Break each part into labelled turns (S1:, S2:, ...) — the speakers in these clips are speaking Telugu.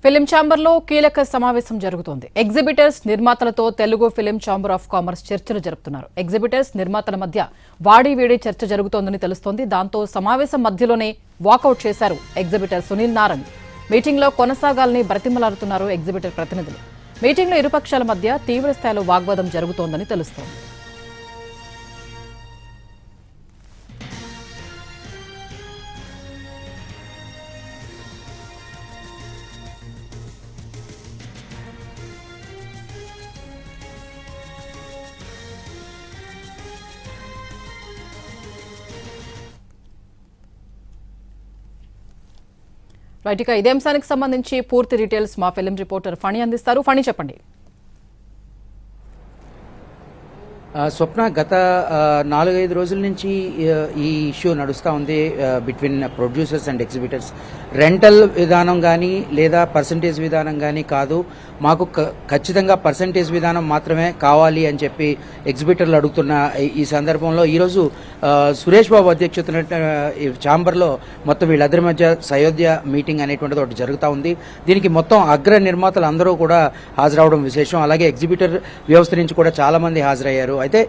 S1: ఫిలిం ఛాంబర్లో కీలక సమావేశం జరుగుతోంది. ఎగ్జిబిటర్స్ నిర్మాతలతో Telugu film chamber of commerce చర్చలు జరుపుతున్నారు. ఎగ్జిబిటర్స్ నిర్మాతల మధ్య వాడీవేడి చర్చ జరుగుతోందని తెలుస్తోంది. దాంతో సమావేశం మధ్యలోనే వాకౌట్ చేశారు ఎగ్జిబిటర్ సునీల్ నారంగ్. మీటింగ్లో కొనసాగాలని బ్రతిమలాడుతున్నారు ఎగ్జిబిటర్ ప్రతినిధులు. మీటింగ్లో ఇరుపక్షాల మధ్య తీవ్రస్థాయిలో వాగ్వాదం జరుగుతోందని తెలుస్తోంది. రైట్, ఇక ఇదే అంశానికి సంబంధించి పూర్తి డీటెయిల్స్ మా ఫిలిం రిపోర్టర్ ఫణి అందిస్తారు. ఫణి, చెప్పండి.
S2: స్వప్న, గత 4-5 రోజుల నుంచి ఈ ఇష్యూ నడుస్తూ ఉంది between producers and exhibitors. Rental విధానం కానీ లేదా పర్సంటేజ్ విధానం కానీ కాదు, మాకు ఖచ్చితంగా పర్సంటేజ్ విధానం మాత్రమే కావాలి అని చెప్పి ఎగ్జిబిటర్లు అడుగుతున్న ఈ సందర్భంలో ఈరోజు సురేష్ బాబు అధ్యక్షతన ఛాంబర్లో మొత్తం వీళ్ళిద్దరి మధ్య సయోధ్య మీటింగ్ అనేటువంటిది ఒకటి జరుగుతూ ఉంది. దీనికి మొత్తం అగ్ర నిర్మాతలు అందరూ కూడా హాజరవడం విశేషం. అలాగే ఎగ్జిబిటర్ వ్యవస్థ నుంచి కూడా చాలామంది హాజరయ్యారు. అయితే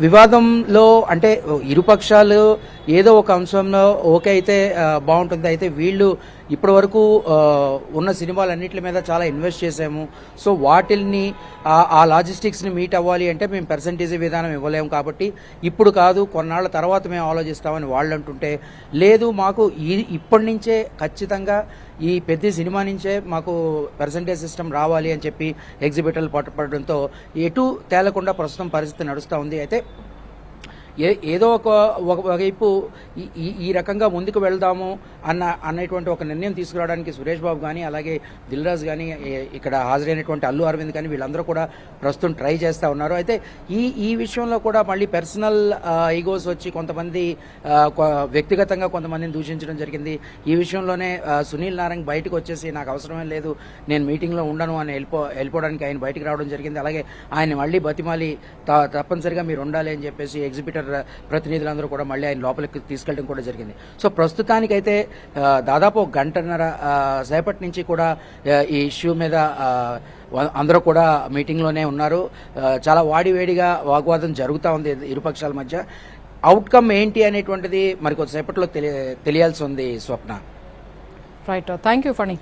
S2: వివాదంలో అంటే ఇరుపక్షాలు ఏదో ఒక అంశంలో ఓకే అయితే బాగుంటుంది. అయితే వీళ్ళు ఇప్పటి వరకు ఉన్న సినిమాలన్నింటి మీద చాలా ఇన్వెస్ట్ చేసాము. సో వాటిల్ని ఆ లాజిస్టిక్స్ని మీట్ అవ్వాలి అంటే మేము పర్సంటేజ్ విధానం ఇవ్వలేము, కాబట్టి ఇప్పుడు కాదు కొన్నాళ్ల తర్వాత మేము ఆలోచిస్తామని వాళ్ళు అంటుంటే, లేదు మాకు ఇప్పటి నుంచే ఖచ్చితంగా ఈ పెద్ద సినిమా నుంచే మాకు పర్సంటేజ్ సిస్టమ్ రావాలి అని చెప్పి ఎగ్జిబిటర్లు పట్టుపడడంతో ఎటు తేలకుండా ప్రస్తుతం పరిస్థితి నడుస్తూ ఉంది. అయితే ఏదో ఒకవైపు ఈ రకంగా ముందుకు వెళ్దాము అనేటువంటి ఒక నిర్ణయం తీసుకురావడానికి సురేష్ బాబు కానీ అలాగే దిల్ రాజు కానీ ఇక్కడ హాజరైనటువంటి అల్లు అరవింద్ కానీ వీళ్ళందరూ కూడా ప్రస్తుతం ట్రై చేస్తూ ఉన్నారు. అయితే ఈ విషయంలో కూడా మళ్ళీ పర్సనల్ ఈగోస్ వచ్చి కొంతమంది వ్యక్తిగతంగా కొంతమందిని దూషించడం జరిగింది. ఈ విషయంలోనే సునీల్ నారంగ్ బయటకు వచ్చేసి నాకు అవసరమే లేదు, నేను మీటింగ్లో ఉండను అని వెళ్ళిపోవడానికి ఆయన బయటకు రావడం జరిగింది. అలాగే ఆయన మళ్ళీ బతిమాలి తప్పనిసరిగా మీరు ఉండాలి అని చెప్పేసి ఎగ్జిబిటర్ ప్రతినిధులందరూ కూడా మళ్ళీ ఆయన లోపలికి తీసుకెళ్ళడం కూడా జరిగింది. సో ప్రస్తుతానికైతే దాదాపు 1.5 గంటల సేపటి నుంచి కూడా ఈ ఇష్యూ మీద అందరూ కూడా మీటింగ్లోనే ఉన్నారు. చాలా వాడివేడిగా వాగ్వాదం జరుగుతూ ఉంది ఇరుపక్షాల మధ్య. అవుట్కమ్ ఏంటి అనేటువంటిది మరి కొద్దిసేపట్లో తెలియాల్సి ఉంది. Swapna.
S1: Right, thank you Phani.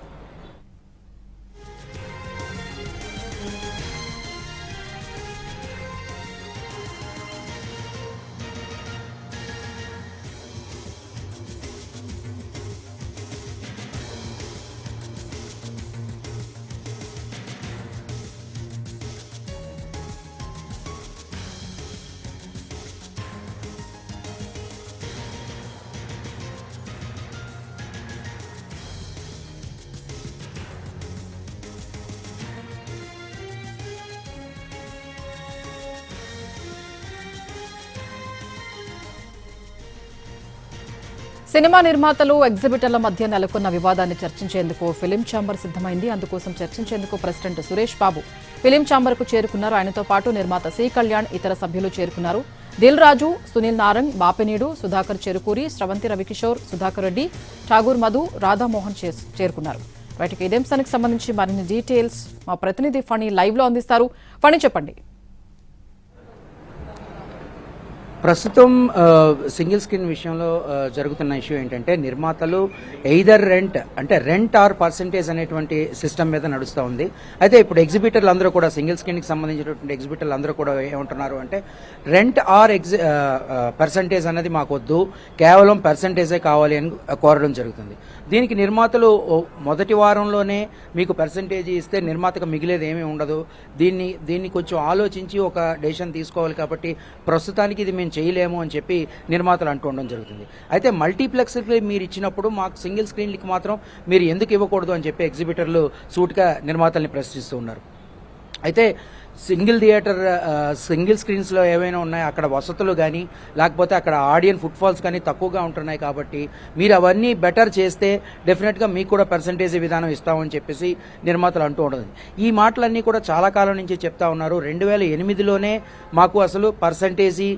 S1: Cinema నిర్మాతలు ఎగ్జిబిటర్ల మధ్య నెలకొన్న వివాదాన్ని చర్చించేందుకు ఫిలిం ఛాంబర్ సిద్ధమైంది. అందుకోసం చర్చించేందుకు president Suresh Babu film chamber కు చేరుకున్నారు. ఆయనతో పాటు నిర్మాత సి కళ్యాణ్, ఇతర సభ్యులు చేరుకున్నారు. దిల్ రాజు, సునీల్ నారంగ్, బాపినీడు, సుధాకర్ చెరుకూరి, స్రవంతి రవికిషోర్, సుధాకర్ రెడ్డి, ఠాగూర్ మధు, రాధామోహన్ చేరుకున్నారు. వాటికి ఇదే అంశానికి సంబంధించి మరిన్ని డీటెయిల్స్ మా ప్రతినిధి ఫణి లైవ్ లో అందిస్తారు. ఫణి, చెప్పండి.
S2: ప్రస్తుతం సింగిల్ స్క్రీన్ విషయంలో జరుగుతున్న ఇష్యూ ఏంటంటే నిర్మాతలు ఎయిదర్ రెంట్ ఆర్ పర్సంటేజ్ అనేటువంటి సిస్టమ్ మీద నడుస్తూ ఉంది. అయితే ఇప్పుడు ఎగ్జిబిటర్లు అందరూ కూడా సింగిల్ స్క్రీన్కి సంబంధించినటువంటి ఎగ్జిబిటర్లు అందరూ కూడా ఏమంటున్నారు అంటే రెంట్ ఆర్ పర్సంటేజ్ అనేది మాకు వద్దు, కేవలం పర్సంటేజే కావాలి అని కోరడం జరుగుతుంది. దీనికి నిర్మాతలు మొదటి వారంలోనే మీకు పర్సంటేజ్ ఇస్తే నిర్మాతకు మిగిలేది ఏమీ ఉండదు, దీన్ని కొంచెం ఆలోచించి ఒక డెసిషన్ తీసుకోవాలి, కాబట్టి ప్రస్తుతానికి ఇది మేము చేయలేము అని చెప్పి నిర్మాతలు అంటుండడం జరుగుతుంది. అయితే మల్టీప్లెక్స్కి మీరు ఇచ్చినప్పుడు మాకు సింగిల్ స్క్రీన్లకి మాత్రం మీరు ఎందుకు ఇవ్వకూడదు అని చెప్పి ఎగ్జిబిటర్లు సూటిగా నిర్మాతల్ని ప్రశ్నిస్తూ ఉన్నారు. అయితే సింగిల్ థియేటర్ సింగిల్ స్క్రీన్స్లో ఏమైనా ఉన్నాయో అక్కడ వసతులు కానీ లేకపోతే అక్కడ ఆడియన్ ఫుట్ఫాల్స్ కానీ తక్కువగా ఉంటున్నాయి కాబట్టి మీరు అవన్నీ బెటర్ చేస్తే డెఫినెట్గా మీకు కూడా పర్సంటేజ్ విధానం ఇస్తామని చెప్పేసి నిర్మాతలు అంటూ ఉండదు. ఈ మాటలన్నీ కూడా చాలా కాలం నుంచి చెప్తా ఉన్నారు. 2008లోనే మాకు అసలు పర్సంటేజీ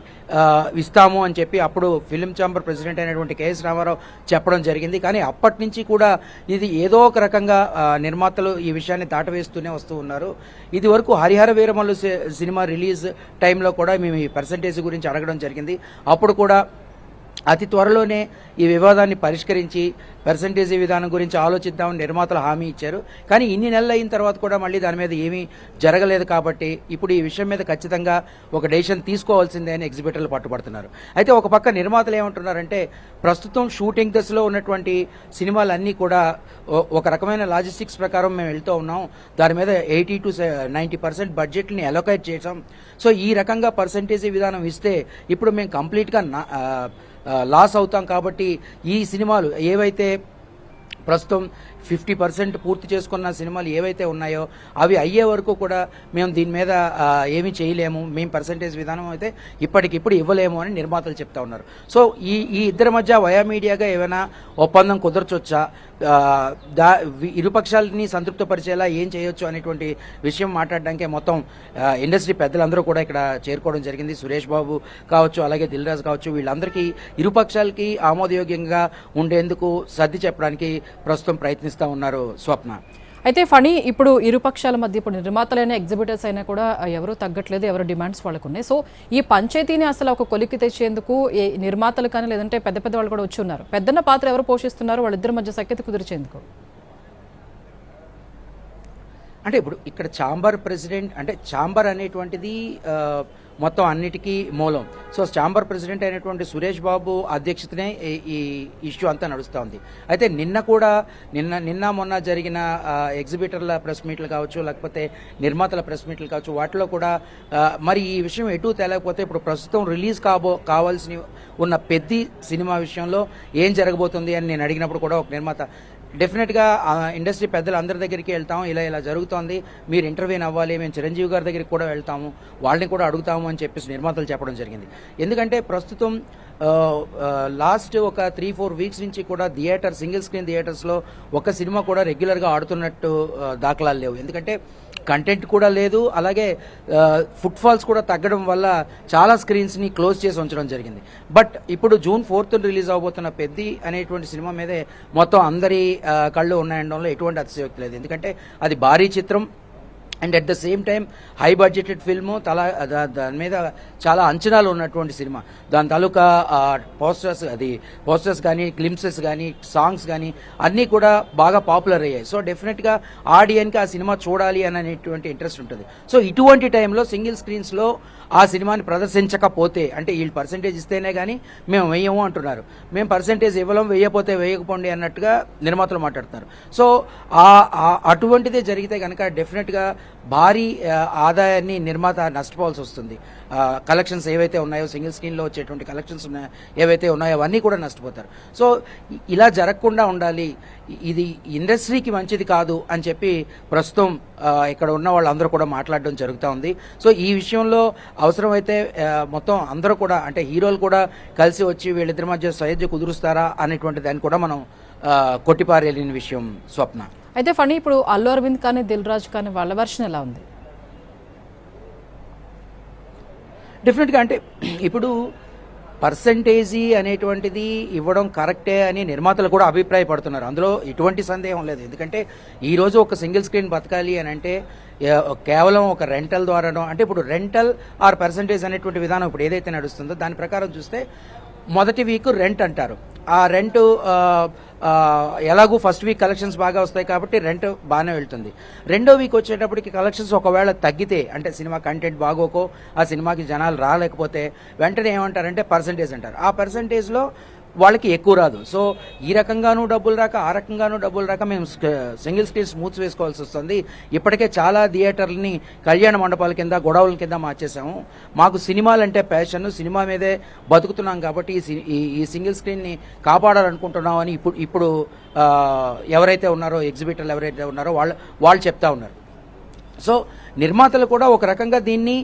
S2: ఇస్తాము అని చెప్పి అప్పుడు ఫిలిం ఛాంబర్ ప్రెసిడెంట్ అయినటువంటి కేఎస్ రామారావు చెప్పడం జరిగింది. కానీ అప్పటి నుంచి కూడా ఇది ఏదో ఒక రకంగా నిర్మాతలు ఈ విషయాన్ని దాటవేస్తూనే వస్తూ ఉన్నారు. ఇది వరకు హరిహర వీరమల్లు సినిమా రిలీజ్ టైంలో కూడా మేము ఈ పర్సంటేజ్ గురించి అడగడం జరిగింది. అప్పుడు కూడా అతి త్వరలోనే ఈ వివాదాన్ని పరిష్కరించి పర్సంటేజీ విధానం గురించి ఆలోచిద్దామని నిర్మాతలు హామీ ఇచ్చారు. కానీ ఇన్ని నెలలు అయిన తర్వాత కూడా మళ్ళీ దాని మీద ఏమీ జరగలేదు కాబట్టి ఇప్పుడు ఈ విషయం మీద ఖచ్చితంగా ఒక డెసిషన్ తీసుకోవాల్సిందే అని ఎగ్జిబిటర్లు పట్టుబడుతున్నారు. అయితే ఒక పక్క నిర్మాతలు ఏమంటున్నారంటే ప్రస్తుతం షూటింగ్ దశలో ఉన్నటువంటి సినిమాలన్నీ కూడా ఒక రకమైన లాజిస్టిక్స్ ప్రకారం మేము వెళ్తూ ఉన్నాం. దాని మీద 80 to 90% బడ్జెట్ని అలొకేట్ చేసాం. సో ఈ రకంగా పర్సంటేజీ విధానం ఇస్తే ఇప్పుడు మేము కంప్లీట్గా లాస్ అవుతాం. కాబట్టి ఈ సినిమాలు ఏవైతే ప్రస్తుతం 50% పూర్తి చేసుకున్న సినిమాలు ఏవైతే ఉన్నాయో అవి అయ్యే వరకు కూడా మేము దీని మీద ఏమీ చేయలేము, మేము పర్సంటేజ్ విధానం అయితే ఇప్పటికిప్పుడు ఇవ్వలేము అని నిర్మాతలు చెప్తా ఉన్నారు. సో ఈ ఇద్దరి మధ్య వయా మీడియాగా ఏమైనా ఒప్పందం కుదరచొచ్చా, ఇరుపక్షాలని సంతృప్తిపరిచేలా ఏం చేయొచ్చు అనేటువంటి విషయం మాట్లాడడానికే మొత్తం ఇండస్ట్రీ పెద్దలందరూ కూడా ఇక్కడ చేరుకోవడం జరిగింది. సురేష్ బాబు కావచ్చు, అలాగే దిల్ రాజు కావచ్చు, వీళ్ళందరికీ ఇరుపక్షాలకి ఆమోదయోగ్యంగా ఉండేందుకు సర్ది చెప్పడానికి ప్రస్తుతం ప్రయత్నిస్తూ ఉన్నారు స్వప్న.
S1: అయితే ఫణి, ఇప్పుడు ఇరుపక్షాల మధ్య ఇప్పుడు నిర్మాతలైన ఎగ్జిబిటర్స్ అయినా కూడా ఎవరు తగ్గట్లేదు, ఎవరు డిమాండ్స్ వాళ్ళకు ఉన్నాయి. సో ఈ పంచాయతీని అసలు ఒక కొలిక్కి తెచ్చేందుకు ఏ నిర్మాతలు కానీ లేదంటే పెద్ద పెద్ద వాళ్ళు కూడా వచ్చి ఉన్నారు. పెద్దన్న పాత్ర ఎవరు పోషిస్తున్నారు వాళ్ళిద్దరి మధ్య సఖ్యత కుదిర్చేందుకు?
S2: అంటే ఇప్పుడు ఇక్కడ ఛాంబర్ ప్రెసిడెంట్ అంటే ఛాంబర్ అనేటువంటిది మొత్తం అన్నిటికీ మూలం. సో ఛాంబర్ ప్రెసిడెంట్ అయినటువంటి సురేష్ బాబు అధ్యక్షతనే ఈ ఇష్యూ అంతా నడుస్తూ ఉంది. అయితే నిన్న మొన్న జరిగిన ఎగ్జిబిటర్ల ప్రెస్ మీట్లు కావచ్చు, లేకపోతే నిర్మాతల ప్రెస్ మీట్లు కావచ్చు, వాటిలో కూడా మరి ఈ విషయం ఎటు తేలకపోతే ఇప్పుడు ప్రస్తుతం రిలీజ్ కావాల్సి ఉన్న పెద్ద సినిమా విషయంలో ఏం జరగబోతుంది అని నేను అడిగినప్పుడు కూడా ఒక నిర్మాత డెఫినెట్గా ఇండస్ట్రీ పెద్దలు అందరి దగ్గరికి వెళ్తాం, ఇలా జరుగుతోంది, మీరు ఇంటర్వ్యూన్ అవ్వాలి, మేము చిరంజీవి గారి దగ్గరికి కూడా వెళ్తాము, వాళ్ళని కూడా అడుగుతాము అని చెప్పేసి నిర్మాతలు చెప్పడం జరిగింది. ఎందుకంటే ప్రస్తుతం లాస్ట్ ఒక 3-4 వీక్స్ నుంచి కూడా సింగిల్ స్క్రీన్ థియేటర్స్లో ఒక సినిమా కూడా రెగ్యులర్గా ఆడుతున్నట్టు దాఖలాలు లేవు. ఎందుకంటే కంటెంట్ కూడా లేదు, అలాగే ఫుట్ఫాల్స్ కూడా తగ్గడం వల్ల చాలా స్క్రీన్స్ని క్లోజ్ చేసి ఉంచడం జరిగింది. బట్ ఇప్పుడు June 4th రిలీజ్ అవబోతున్న పెద్ది అనేటువంటి సినిమా మీదే మొత్తం అందరి కళ్ళు ఉన్నాయడంలో ఎటువంటి అతిశయోక్తి లేదు. ఎందుకంటే అది భారీ చిత్రం and at the same time high budgeted film, దాని మీద చాలా అంచనాలు ఉన్నటువంటి సినిమా. దాని తాలూకా పోస్టర్స్ కానీ, గ్లింప్సెస్ కానీ, సాంగ్స్ కానీ అన్నీ కూడా బాగా పాపులర్ అయ్యాయి. సో డెఫినెట్గా ఆడియన్కి ఆ సినిమా చూడాలి అనేటువంటి ఇంట్రెస్ట్ ఉంటుంది. సో ఇటువంటి టైంలో సింగిల్ స్క్రీన్స్లో ఆ సినిమాని ప్రదర్శించకపోతే, అంటే వీళ్ళు పర్సంటేజ్ ఇస్తేనే కానీ మేము వేయము అంటున్నారు, మేము పర్సంటేజ్ ఇవ్వలేం, వేయకపోతే వేయకపోండి అన్నట్టుగా నిర్మాతలు మాట్లాడుతున్నారు. సో అటువంటిదే జరిగితే కనుక డెఫినెట్గా భారీ ఆదాయాన్ని నిర్మాత నష్టపోవాల్సి వస్తుంది. కలెక్షన్స్ ఏవైతే ఉన్నాయో, సింగిల్ స్క్రీన్లో వచ్చేటువంటి కలెక్షన్స్ ఏవైతే ఉన్నాయో అవన్నీ కూడా నష్టపోతారు. సో ఇలా జరగకుండా ఉండాలి, ఇది ఇండస్ట్రీకి మంచిది కాదు అని చెప్పి ప్రస్తుతం ఇక్కడ ఉన్న వాళ్ళందరూ కూడా మాట్లాడడం జరుగుతూ ఉంది. సో ఈ విషయంలో అవసరమైతే మొత్తం అందరూ కూడా, అంటే హీరోలు కూడా కలిసి వచ్చి వీళ్ళిద్దరి మధ్య సయోధ్య కుదురుస్తారా అనేటువంటి దాన్ని కూడా మనం కొట్టిపారేలిన విషయం స్వప్న.
S1: అయితే ఫణి, ఇప్పుడు అల్లు అరవింద్ కానీ, దిల్ రాజు కానీ వాళ్ళ వర్షన్ ఎలా ఉంది?
S2: డెఫినెట్గా అంటే ఇప్పుడు పర్సంటేజీ అనేటువంటిది ఇవ్వడం కరెక్టే అని నిర్మాతలు కూడా అభిప్రాయపడుతున్నారు. అందులో ఎటువంటి సందేహం లేదు. ఎందుకంటే ఈరోజు ఒక సింగిల్ స్క్రీన్ బతకాలి అని అంటే కేవలం ఒక రెంటల్ ద్వారానో, అంటే ఇప్పుడు రెంటల్ ఆర్ పర్సంటేజ్ అనేటువంటి విధానం ఇప్పుడు ఏదైతే నడుస్తుందో దాని ప్రకారం చూస్తే మొదటి వీక్ రెంట్ అంటారు. ఆ రెంట్ ఎలాగూ ఫస్ట్ వీక్ కలెక్షన్స్ బాగా వస్తాయి కాబట్టి రెంట్ బాగానే వెళ్తుంది. రెండో వీక్ వచ్చేటప్పటికి కలెక్షన్స్ ఒకవేళ తగ్గితే, అంటే సినిమా కంటెంట్ బాగోకో ఆ సినిమాకి జనాలు రాలేకపోతే వెంటనే ఏమంటారంటే పర్సంటేజ్ అంటారు. ఆ పర్సంటేజ్లో వాళ్ళకి ఎక్కువ రాదు. సో ఈ రకంగానూ డబ్బులు రాక, ఆ రకంగానూ డబ్బులు రాక మేము సింగిల్ స్క్రీన్ స్మూత్స్ వేసుకోవాల్సి వస్తుంది. ఇప్పటికే చాలా థియేటర్లని కళ్యాణ మండపాల కింద, గొడవల కింద మార్చేసాము. మాకు సినిమాలంటే ప్యాషన్, సినిమా మీదే బతుకుతున్నాం కాబట్టి ఈ సింగిల్ స్క్రీన్ని కాపాడాలనుకుంటున్నాం అని ఇప్పుడు ఎవరైతే ఉన్నారో, ఎగ్జిబిటర్లు ఎవరైతే ఉన్నారో వాళ్ళు చెప్తా ఉన్నారు. సో నిర్మాతలు కూడా ఒక రకంగా దీన్ని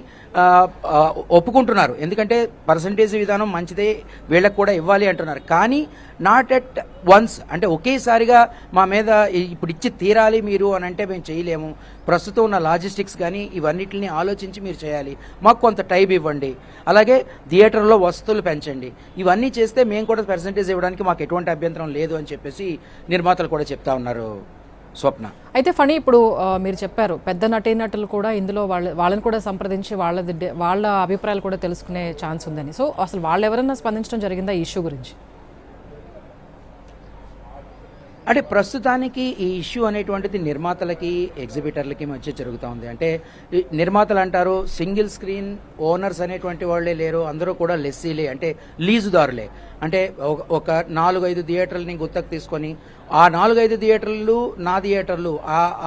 S2: ఒప్పుకుంటున్నారు, ఎందుకంటే పర్సంటేజ్ విధానం మంచిదే, వీళ్ళకి కూడా ఇవ్వాలి అంటున్నారు. కానీ నాట్ ఎట్ వన్స్, అంటే ఒకేసారిగా మా మీద ఇప్పుడు ఇచ్చి తీరాలి మీరు అని అంటే మేము చేయలేము. ప్రస్తుతం ఉన్న లాజిస్టిక్స్ కానీ ఇవన్నిటిని ఆలోచించి మీరు చేయాలి, మాకు కొంత టైం ఇవ్వండి, అలాగే థియేటర్లో వసతులు పెంచండి, ఇవన్నీ చేస్తే మేము కూడా పర్సంటేజ్ ఇవ్వడానికి మాకు ఎటువంటి అభ్యంతరం లేదు అని చెప్పేసి నిర్మాతలు కూడా చెప్తా ఉన్నారు స్వప్న.
S1: అయితే ఫణి, ఇప్పుడు మీరు చెప్పారు పెద్ద నటీనటులు కూడా ఇందులో వాళ్ళని కూడా సంప్రదించి వాళ్ళ అభిప్రాయాలు కూడా తెలుసుకునే ఛాన్స్ ఉందని. సో అసలు వాళ్ళు ఎవరైనా స్పందించడం జరిగిందా ఈ ఇష్యూ గురించి?
S2: అంటే ప్రస్తుతానికి ఈ ఇష్యూ అనేటువంటిది నిర్మాతలకి ఎగ్జిబిటర్లకి మధ్య జరుగుతూ ఉంది. అంటే నిర్మాతలు అంటారు సింగిల్ స్క్రీన్ ఓనర్స్ అనేటువంటి వాళ్ళే లేరు, అందరూ కూడా లెస్సీలే, అంటే లీజుదారులే. అంటే ఒక 4-5 థియేటర్లని గుత్తకు తీసుకొని ఆ 4-5 థియేటర్లు నా థియేటర్లు,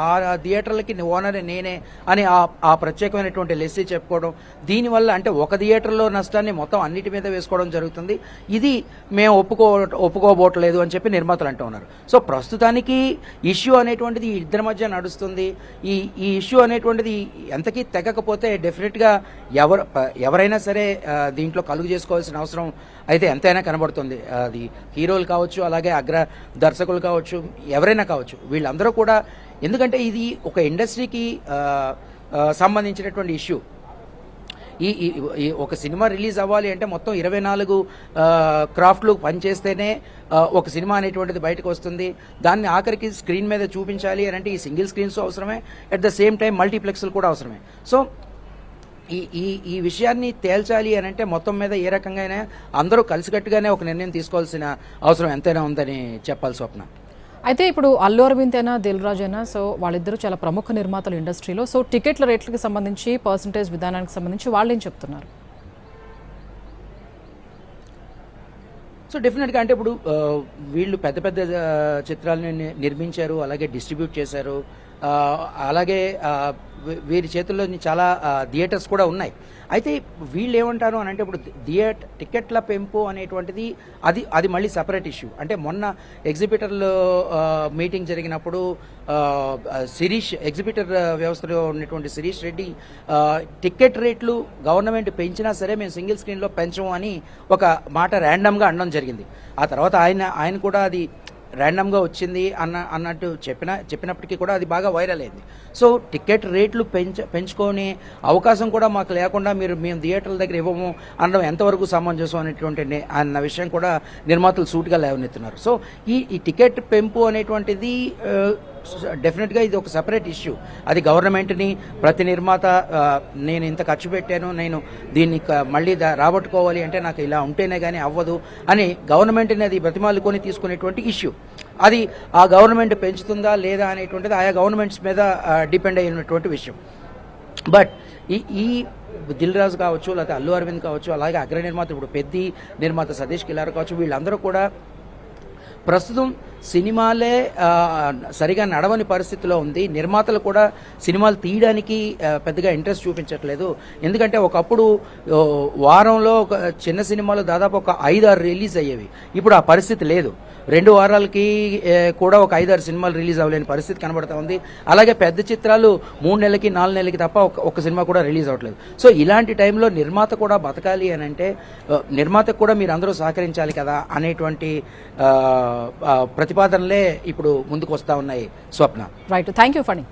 S2: ఆ థియేటర్లకి ఓనర్ నేనే అని ఆ ప్రత్యేకమైనటువంటి లెస్సీ చెప్పుకోవడం, దీనివల్ల అంటే ఒక థియేటర్లో నష్టాన్ని మొత్తం అన్నిటి మీద వేసుకోవడం జరుగుతుంది. ఇది మేము ఒప్పుకోబోట్లేదు అని చెప్పి నిర్మాతలు అంటూ ఉన్నారు. సో ప్రస్తుతానికి ఇష్యూ అనేటువంటిది ఇద్దరి మధ్య నడుస్తుంది. ఈ ఇష్యూ అనేటువంటిది ఎంతకీ తెగకపోతే డెఫినెట్గా ఎవరైనా సరే దీంట్లో కలుగు చేసుకోవాల్సిన అవసరం అయితే ఎంతైనా కనబడుతుంది. అది హీరోలు కావచ్చు, అలాగే అగ్ర దర్శకులు కావచ్చు, ఎవరైనా కావచ్చు, వీళ్ళందరూ కూడా, ఎందుకంటే ఇది ఒక ఇండస్ట్రీకి సంబంధించినటువంటి ఇష్యూ. ఈ ఒక సినిమా రిలీజ్ అవ్వాలి అంటే మొత్తం 24 క్రాఫ్ట్లు పనిచేస్తేనే ఒక సినిమా అనేటువంటిది బయటకు వస్తుంది. దాన్ని ఆఖరికి స్క్రీన్ మీద చూపించాలి అని అంటే ఈ సింగిల్ స్క్రీన్స్ అవసరమే, అట్ ద సేమ్ టైం మల్టీప్లెక్స్లు కూడా అవసరమే. సో ఈ విషయాన్ని తేల్చాలి అని అంటే మొత్తం మీద ఏ రకంగా అందరూ కలిసికట్టుగానే ఒక నిర్ణయం తీసుకోవాల్సిన అవసరం ఎంతైనా ఉందని చెప్పాలి స్వప్న.
S1: అయితే ఇప్పుడు అల్లు అరవింద్ అయినా దిల్ రాజు అయినా, సో వాళ్ళిద్దరూ చాలా ప్రముఖ నిర్మాతలు ఇండస్ట్రీలో. సో టికెట్ల రేట్లకు సంబంధించి, పర్సంటేజ్ విధానానికి సంబంధించి వాళ్ళు ఏం చెప్తున్నారు?
S2: సో డెఫినెట్గా అంటే ఇప్పుడు వీళ్ళు పెద్ద పెద్ద చిత్రాలను నిర్మించారు, అలాగే డిస్ట్రిబ్యూట్ చేశారు, అలాగే వీరి చేతుల్లో చాలా థియేటర్స్ కూడా ఉన్నాయి. అయితే వీళ్ళు ఏమంటారు అని అంటే ఇప్పుడు టికెట్ల పెంపు అనేటువంటిది అది మళ్ళీ సపరేట్ ఇష్యూ. అంటే మొన్న ఎగ్జిబిటర్లో మీటింగ్ జరిగినప్పుడు ఎగ్జిబిటర్ వ్యవస్థలో ఉన్నటువంటి శిరీష్ రెడ్డి టికెట్ రేట్లు గవర్నమెంట్ పెంచినా సరే మేము సింగిల్ స్క్రీన్లో పెంచము అని ఒక మాట ర్యాండమ్గా అనడం జరిగింది. ఆ తర్వాత ఆయన కూడా అది ర్యాండమ్గా వచ్చింది అన్నట్టు చెప్పినప్పటికీ కూడా అది బాగా వైరల్ అయింది. సో టికెట్ రేట్లు పెంచుకొని అవకాశం కూడా మాకు లేకుండా మేము థియేటర్ల దగ్గర ఇవ్వము అనడం ఎంతవరకు సమంజసం అనేటువంటి అన్న విషయం కూడా నిర్మాతలు సూటిగా లేవనెత్తున్నారు. సో ఈ టికెట్ పెంపు అనేటువంటిది డెఫినెట్గా ఇది ఒక సపరేట్ ఇష్యూ. అది గవర్నమెంట్ని ప్రతి నిర్మాత నేను ఇంత ఖర్చు పెట్టాను, నేను దీన్ని మళ్ళీ రాబట్టుకోవాలి అంటే నాకు ఇలా ఉంటేనే కానీ అవ్వదు అని గవర్నమెంట్ని అది బ్రతిమాలుకొని తీసుకునేటువంటి ఇష్యూ. అది ఆ గవర్నమెంట్ పెంచుతుందా లేదా అనేటువంటిది ఆయా గవర్నమెంట్స్ మీద డిపెండ్ అయినటువంటి విషయం. బట్ ఈ దిల్ రాజు కావచ్చు, లేకపోతే అల్లు అరవింద్ కావచ్చు, అలాగే అగ్ర నిర్మాత ఇప్పుడు పెద్ది నిర్మాత సతీష్ కిలార్ కావచ్చు, వీళ్ళందరూ కూడా ప్రస్తుతం సినిమాలే సరిగా నడవని పరిస్థితిలో ఉంది. నిర్మాతలు కూడా సినిమాలు తీయడానికి పెద్దగా ఇంట్రెస్ట్ చూపించట్లేదు. ఎందుకంటే ఒకప్పుడు వారంలో ఒక చిన్న సినిమాలు దాదాపు ఒక 5-6 రిలీజ్ అయ్యేవి. ఇప్పుడు ఆ పరిస్థితి లేదు. 2 వారాలకి కూడా ఒక 5-6 సినిమాలు రిలీజ్ అవ్వలేని పరిస్థితి కనబడతా ఉంది. అలాగే పెద్ద చిత్రాలు 3 నెలలకి 4 నెలలకి తప్ప ఒక సినిమా కూడా రిలీజ్ అవ్వట్లేదు. సో ఇలాంటి టైంలో నిర్మాత కూడా బతకాలి అని అంటే నిర్మాతకు కూడా మీరు అందరూ సహకరించాలి కదా అనేటువంటి ప్రతిపాదనలే ఇప్పుడు ముందుకు వస్తూ ఉన్నాయి Swapna.
S1: Right, thank you Phani.